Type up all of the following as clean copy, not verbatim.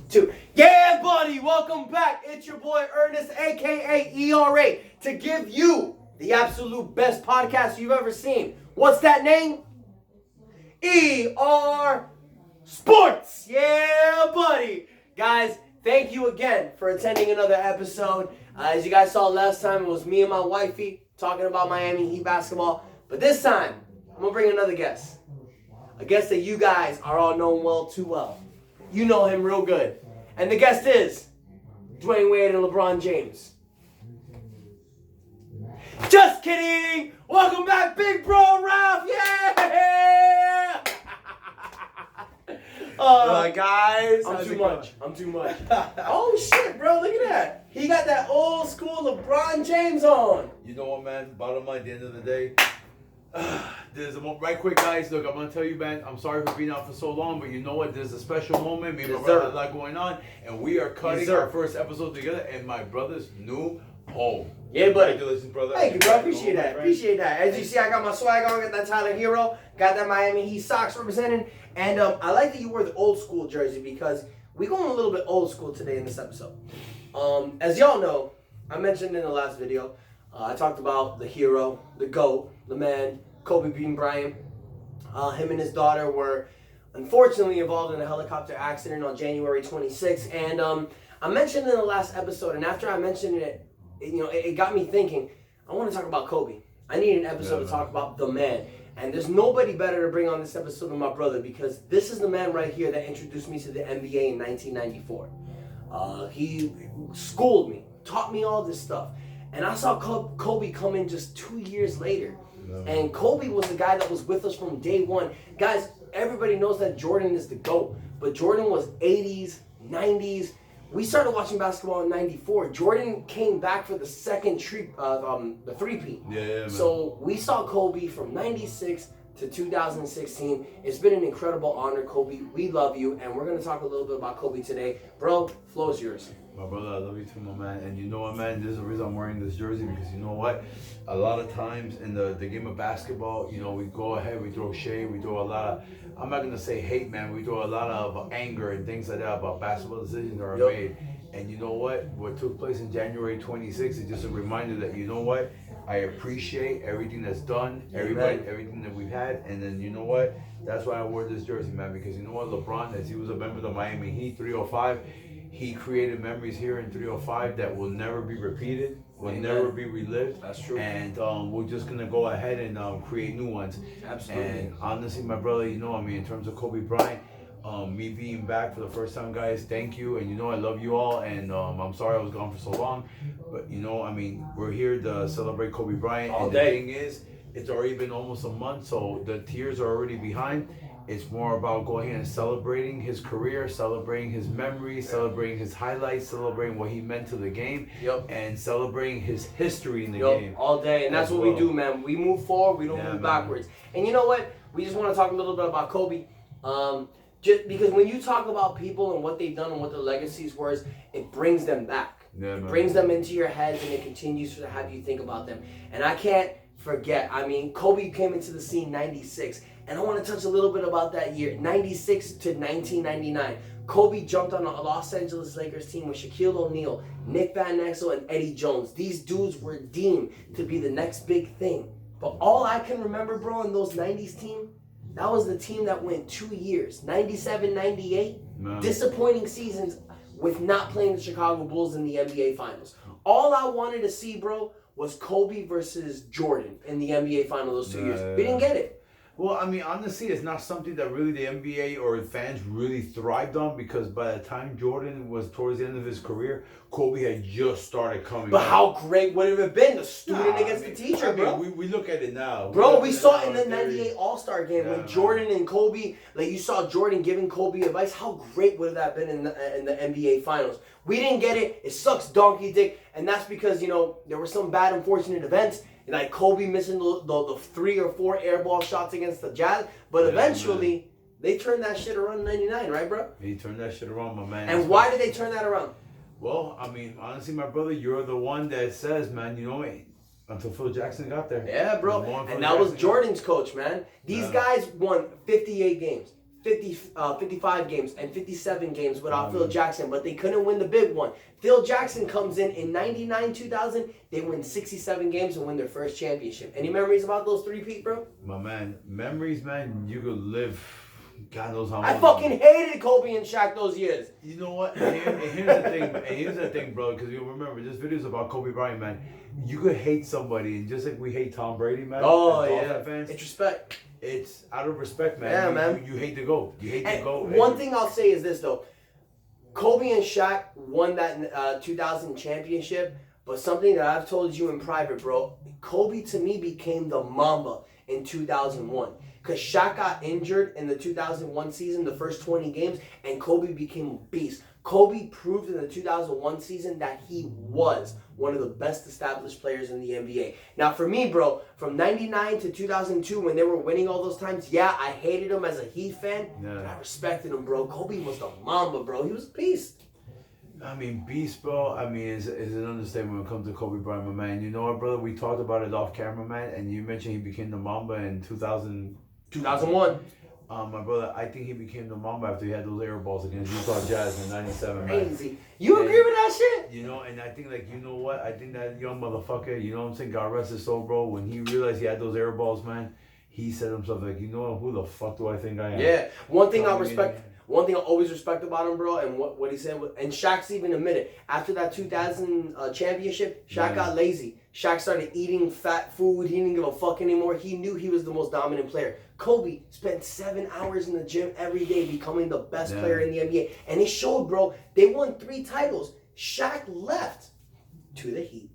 2. Yeah, buddy, welcome back. It's your boy Ernest, aka ERA, to give you the absolute best podcast you've ever seen. What's that name? ER Sports. Yeah, buddy. Guys, thank you again for attending another episode. As you guys saw last time, it was me and my wifey talking about Miami Heat basketball. But this time, I'm going to bring another guest. A guest that you guys are all known too well. You know him real good. And the guest is Dwayne Wade and LeBron James. Just kidding! Welcome back, big bro Ralph! Yeah! Guys, I'm too much. Oh shit, bro, look at that. He got that old school LeBron James on. You know what, man? Bottom line, at the end of the day, right quick, guys. Look, I'm gonna tell you, man. I'm sorry for being out for so long, but you know what? There's a special moment. Me and my brother had a lot going on, and we are cutting our first episode together in my brother's new home. Yeah, buddy. Congratulations, brother. Thank you, bro. Appreciate that. As you see, I got my swag on. Got that Tyler Hero. Got that Miami Heat socks representing. And I like that you wear the old school jersey because we're going a little bit old school today in this episode. As y'all know, I mentioned in the last video, I talked about the hero, the GOAT, the man, Kobe being Bryant. Him and his daughter were unfortunately involved in a helicopter accident on January 26th. And I mentioned in the last episode, and after I mentioned it, it got me thinking, I want to talk about Kobe. I need an episode to talk about the man. And there's nobody better to bring on this episode than my brother because this is the man right here that introduced me to the NBA in 1994. He schooled me, taught me all this stuff. And I saw Kobe come in just 2 years later. And Kobe was the guy that was with us from day one. Guys, everybody knows that Jordan is the GOAT. But Jordan was 80s, 90s. We started watching basketball in 94. Jordan came back for the second the three-peat. Yeah, so we saw Kobe from 96 to 2016. It's been an incredible honor, Kobe. We love you, and we're going to talk a little bit about Kobe today. Bro, flow's yours. My brother, I love you too, my man. And you know what, man? This is the reason I'm wearing this jersey because you know what? A lot of times in the game of basketball, we go ahead, we throw shade, we throw a lot of, I'm not going to say hate, man. We throw a lot of anger and things like that about basketball decisions that are made. And you know what took place in January 26th is just a reminder that, you know what? I appreciate everything that's done, everything that we've had. And then, you know what? That's why I wore this jersey, man. Because you know what? LeBron, as he was a member of the Miami Heat, 305, he created memories here in 305 that will never be repeated, will never be relived. That's true. And we're just going to go ahead and create new ones. Absolutely. And honestly, my brother, in terms of Kobe Bryant, me being back for the first time, guys, thank you. And I love you all. And I'm sorry I was gone for so long. But, we're here to celebrate Kobe Bryant. All and day. The thing is, it's already been almost a month, so the tears are already behind. It's more about going and celebrating his career, celebrating his memories, celebrating his highlights, celebrating what he meant to the game, and celebrating his history in the game. All day. And that's what we do, man. We move forward, we don't move backwards. And you know what? We just want to talk a little bit about Kobe. Just because when you talk about people and what they've done and what their legacies were, it brings them back. It brings them into your heads and it continues to have you think about them. And I can't forget. Kobe came into the scene 96. And I want to touch a little bit about that year, 96 to 1999. Kobe jumped on a Los Angeles Lakers team with Shaquille O'Neal, Nick Van Exel, and Eddie Jones. These dudes were deemed to be the next big thing. But all I can remember, bro, in those 90s team, that was the team that went 2 years, 97, 98. Disappointing seasons with not playing the Chicago Bulls in the NBA Finals. All I wanted to see, bro, was Kobe versus Jordan in the NBA Finals those 2 years. We didn't get it. Well, honestly, it's not something that really the NBA or fans really thrived on because by the time Jordan was towards the end of his career, Kobe had just started coming But up. how great would it have been? The student against the teacher, bro. We look at it now. Bro, we saw it in the 98 All-Star game when Jordan and Kobe, you saw Jordan giving Kobe advice. How great would that have been in the NBA Finals? We didn't get it. It sucks donkey dick. And that's because, there were some bad, unfortunate events. Like Kobe missing the 3 or 4 air ball shots against the Jazz. But eventually, they turned that shit around in 99, right, bro? He turned that shit around, my man. And why did they turn that around? Well, honestly, my brother, you're the one that says, man, until Phil Jackson got there. Yeah, bro. And that was Jordan's coach, man. These guys won 58 games. 55 games and 57 games without Phil Jackson, but they couldn't win the big one. Phil Jackson comes in 99, 2000. They win 67 games and win their first championship. Any memories about those three, Pete, bro? My man, memories, man. You could live. God knows how. I fucking hated Kobe and Shaq those years. You know what? And here's the thing, bro. Because you remember, this video is about Kobe Bryant, man. You could hate somebody, and just like we hate Tom Brady, man. Oh yeah, fans. It's respect. It's out of respect, man. Yeah, man. You hate the GOAT. You hate the GOAT. One thing I'll say is this, though. Kobe and Shaq won that 2000 championship, but something that I've told you in private, bro, Kobe to me became the Mamba in 2001. Because Shaq got injured in the 2001 season, the first 20 games, and Kobe became a beast. Kobe proved in the 2001 season that he was one of the best established players in the NBA. Now, for me, bro, from 99 to 2002, when they were winning all those times, yeah, I hated him as a Heat fan, but I respected him, bro. Kobe was the Mamba, bro. He was a beast. I mean, beast, bro. I mean, is an understatement when it comes to Kobe Bryant, my man. You know what, brother? We talked about it off camera, man, and you mentioned he became the Mamba in 2001. My brother, I think he became the Mamba after he had those air balls against Utah Jazz in '97. Crazy. Man. You agree with that shit? You know, and I think, like, you know what? I think that young motherfucker, you know what I'm saying? God rest his soul, bro. When he realized he had those air balls, man, he said to himself, like, you know what? Who the fuck do I think I am? Yeah. One thing I respect. One thing I always respect about him, bro, and what he said, and Shaq's even admitted, after that 2000 championship, Shaq got lazy. Shaq started eating fat food. He didn't give a fuck anymore. He knew he was the most dominant player. Kobe spent 7 hours in the gym every day becoming the best player in the NBA. And it showed, bro. They won 3 titles. Shaq left to the Heat.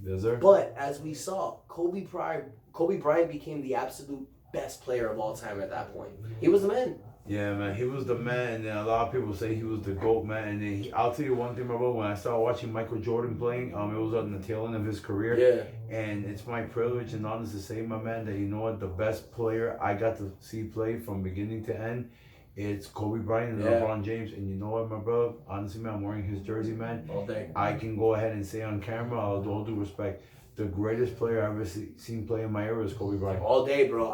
Yes, sir. But as we saw, Kobe Bryant became the absolute best player of all time at that point. He was the man. Yeah, man, he was the man, and then a lot of people say he was the GOAT, man. And then I'll tell you one thing, my bro. When I started watching Michael Jordan playing, it was on the tail end of his career. Yeah. And it's my privilege and honor to say, my man, that you know what, the best player I got to see play from beginning to end, it's Kobe Bryant and LeBron James. And you know what, my bro? Honestly, man, I'm wearing his jersey, man. All day. I can go ahead and say on camera, with all due respect, the greatest player I've ever seen play in my era is Kobe Bryant. All day, bro.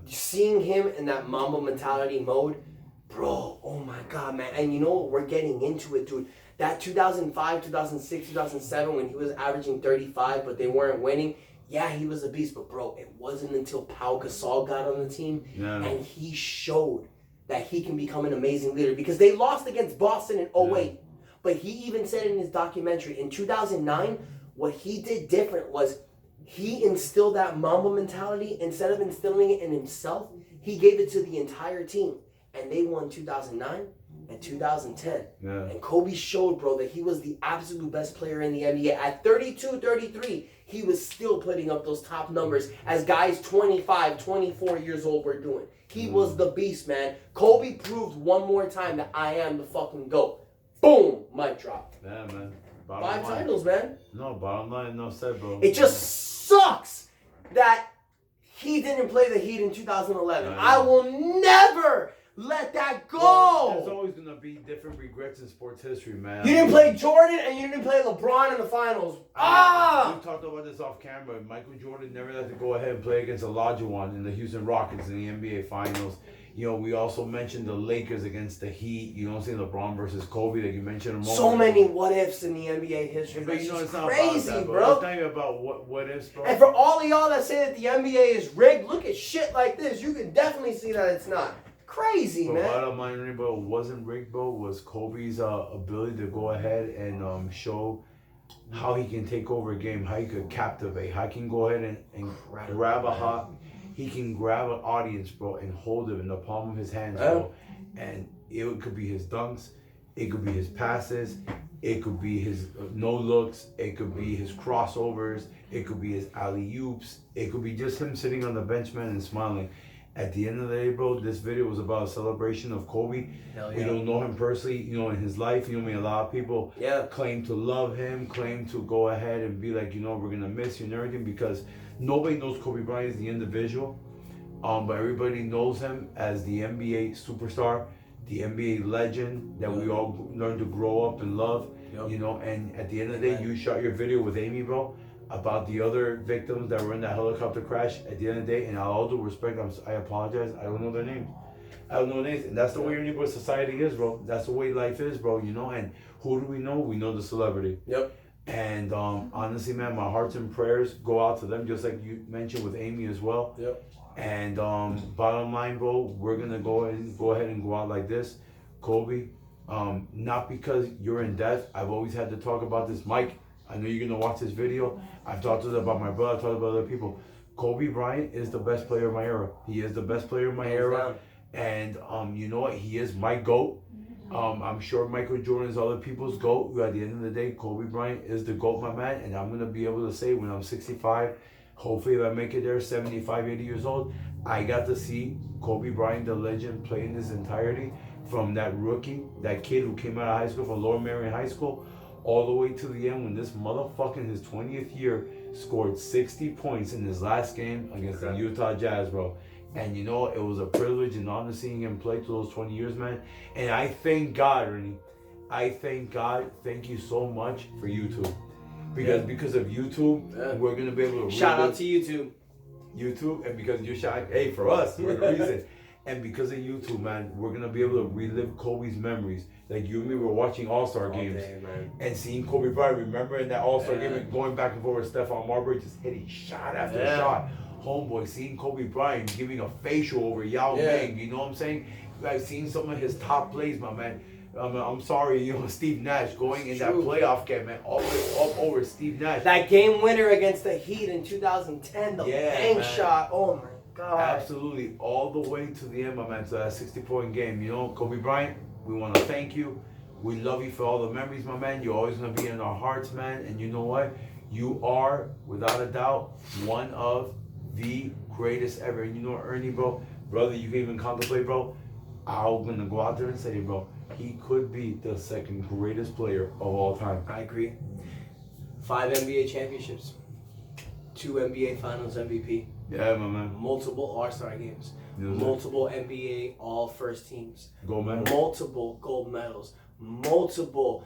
Seeing him in that Mamba mentality mode, bro, oh my God, man. And you know what? We're getting into it, dude. That 2005, 2006, 2007, when he was averaging 35, but they weren't winning, yeah, he was a beast. But, bro, it wasn't until Pau Gasol got on the team and he showed that he can become an amazing leader. Because they lost against Boston in 08. But he even said in his documentary, in 2009, what he did different was he instilled that Mamba mentality. Instead of instilling it in himself, he gave it to the entire team. And they won 2009 and 2010. Yeah. And Kobe showed, bro, that he was the absolute best player in the NBA. At 32, 33, he was still putting up those top numbers as guys 25, 24 years old were doing. He was the beast, man. Kobe proved one more time that I am the fucking GOAT. Boom! Mic drop. Yeah, man. 5 titles, man. No, bottom line, no said, bro. It just sucks that he didn't play the Heat in 2011. I will never let that go. Well, there's always going to be different regrets in sports history, man. You didn't play Jordan and you didn't play LeBron in the finals. We talked about this off camera. Michael Jordan never let to go ahead and play against Olajuwon in the Houston Rockets in the NBA Finals. You know, we also mentioned the Lakers against the Heat. You know what I'm saying? LeBron versus Kobe, like you mentioned a moment. So many what ifs in the NBA history. But you know, it's not crazy, about that, bro. It's not even about what ifs, bro. And for all of y'all that say that the NBA is rigged, look at shit like this. You can definitely see that it's not. Crazy, but man. Bottom line, bro, wasn't rigged, bro, was Kobe's ability to go ahead and show how he can take over a game, how he could captivate, how he can go ahead and grab a hot. He can grab an audience, bro, and hold it in the palm of his hands, bro. And it could be his dunks, it could be his passes, it could be his no looks, it could be his crossovers, it could be his alley-oops, it could be just him sitting on the bench, man, and smiling. At the end of the day, bro, this video was about a celebration of Kobe. Hell yeah. We don't know him personally, you know, in his life. You know, a lot of people claim to love him, claim to go ahead and be like, you know, we're going to miss you and everything, because nobody knows Kobe Bryant as the individual, but everybody knows him as the NBA superstar, the NBA legend that we all learned to grow up and love, you know. And at the end of the day, you shot your video with Amy, bro, about the other victims that were in that helicopter crash. At the end of the day, and all due respect, I apologize, I don't know their names. I don't know anything. That's the way your neighborhood society is, bro. That's the way life is, bro. You know, and who do we know? We know the celebrity. Yep. And honestly, man, my hearts and prayers go out to them, just like you mentioned with Amy as well. Yep. And bottom line, bro, we're gonna go ahead and go out like this, Kobe. Not because you're in death. I've always had to talk about this, Mike. I know you're gonna watch this video. I've talked about my brother. I've talked about other people. Kobe Bryant is the best player of my era. He is the best player of my era. And you know what? He is my GOAT. I'm sure Michael Jordan is other people's GOAT. At the end of the day, Kobe Bryant is the GOAT, my man. And I'm going to be able to say when I'm 65, hopefully if I make it there, 75, 80 years old, I got to see Kobe Bryant, the legend, play in his entirety from that rookie, that kid who came out of high school from Lower Merion High School, all the way to the end when this motherfucker in his 20th year scored 60 points in his last game against the Utah Jazz, bro. And you know, it was a privilege and honor seeing him play through those 20 years, man. And I thank God, Ernie. I thank God. Thank you so much for YouTube. Because of YouTube, we're going to be able to... Shout out to YouTube. YouTube, and because you shot, hey, for us, you're the reason. And because of YouTube, man, we're going to be able to relive Kobe's memories. Like you and me were watching All-Star games and seeing Kobe Bryant. Remember in that All-Star game and going back and forth with Stephon Marbury, just hitting shot after shot. Homeboy, seeing Kobe Bryant giving a facial over Yao Ming, you know what I'm saying? I've seen some of his top plays, my man. I'm sorry, you know, Steve Nash going in that playoff game, man, all the way up over Steve Nash. That game winner against the Heat in 2010, the bang shot, oh my God. Absolutely, all the way to the end, my man, to that 60-point game. You know, Kobe Bryant, we want to thank you. We love you for all the memories, my man. You're always going to be in our hearts, man. And you know what? You are, without a doubt, one of the greatest ever. And you know, Ernie, brother, you can even contemplate, bro. I'm gonna go out there and say, bro, he could be the second greatest player of all time. I agree. 5 NBA championships, 2 NBA Finals MVP. Yeah, my man. Multiple All-Star games, multiple NBA All-First teams, gold medals, multiple gold medals, multiple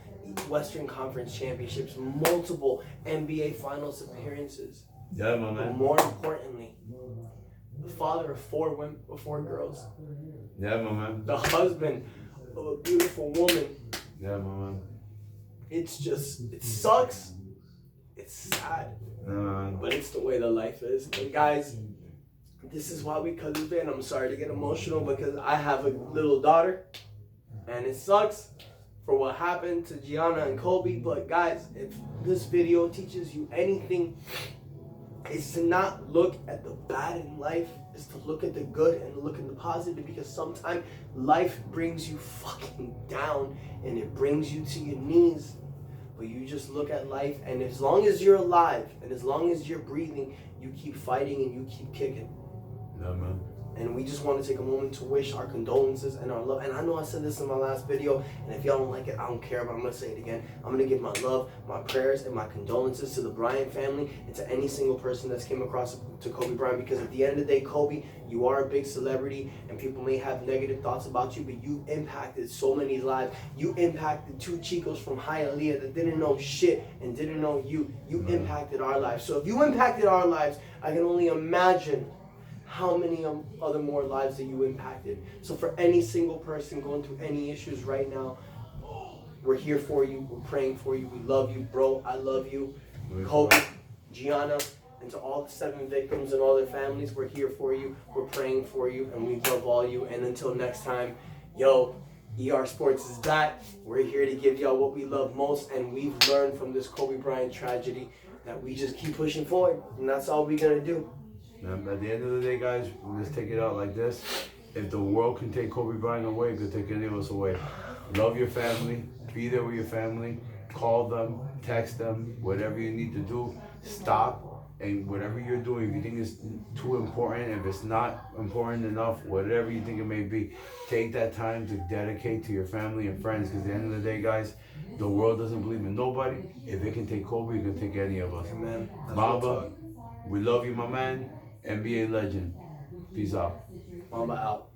Western Conference championships, multiple NBA Finals appearances. Yeah, my man. But more importantly, the father of 4 girls. Yeah, my man. The husband of a beautiful woman. Yeah, my man. It's just, it sucks. It's sad. But it's the way the life is. And guys, this is why we cultivate. And I'm sorry to get emotional because I have a little daughter. And it sucks for what happened to Gianna and Kobe. But guys, if this video teaches you anything, it's to not look at the bad in life. It's to look at the good and look at the positive, because sometimes life brings you fucking down and it brings you to your knees. But you just look at life, and as long as you're alive and as long as you're breathing, you keep fighting and you keep kicking. Yeah, man. And we just want to take a moment to wish our condolences and our love. And I know I said this in my last video, and if y'all don't like it, I don't care, but I'm going to say it again. I'm going to give my love, my prayers, and my condolences to the Bryant family and to any single person that's came across to Kobe Bryant, because at the end of the day, Kobe, you are a big celebrity, and people may have negative thoughts about you, but you impacted so many lives. You impacted 2 Chicos from Hialeah that didn't know shit and didn't know you. You impacted our lives. So if you impacted our lives, I can only imagine how many other more lives that you impacted. So for any single person going through any issues right now, we're here for you. We're praying for you. We love you, bro. I love you. Kobe, Gianna, and to all the 7 victims and all their families, we're here for you. We're praying for you, and we love all you. And until next time, yo, ER Sports is back. We're here to give y'all what we love most, and we've learned from this Kobe Bryant tragedy that we just keep pushing forward, and that's all we're gonna do. At the end of the day, guys, we'll just take it out like this. If the world can take Kobe Bryant away, it could take any of us away. Love your family. Be there with your family. Call them. Text them. Whatever you need to do, stop. And whatever you're doing, if you think it's too important, if it's not important enough, whatever you think it may be, take that time to dedicate to your family and friends. Because at the end of the day, guys, the world doesn't believe in nobody. If it can take Kobe, it can take any of us. Amen. Mamba, we love you, my man. NBA legend. Peace out. Mamba out.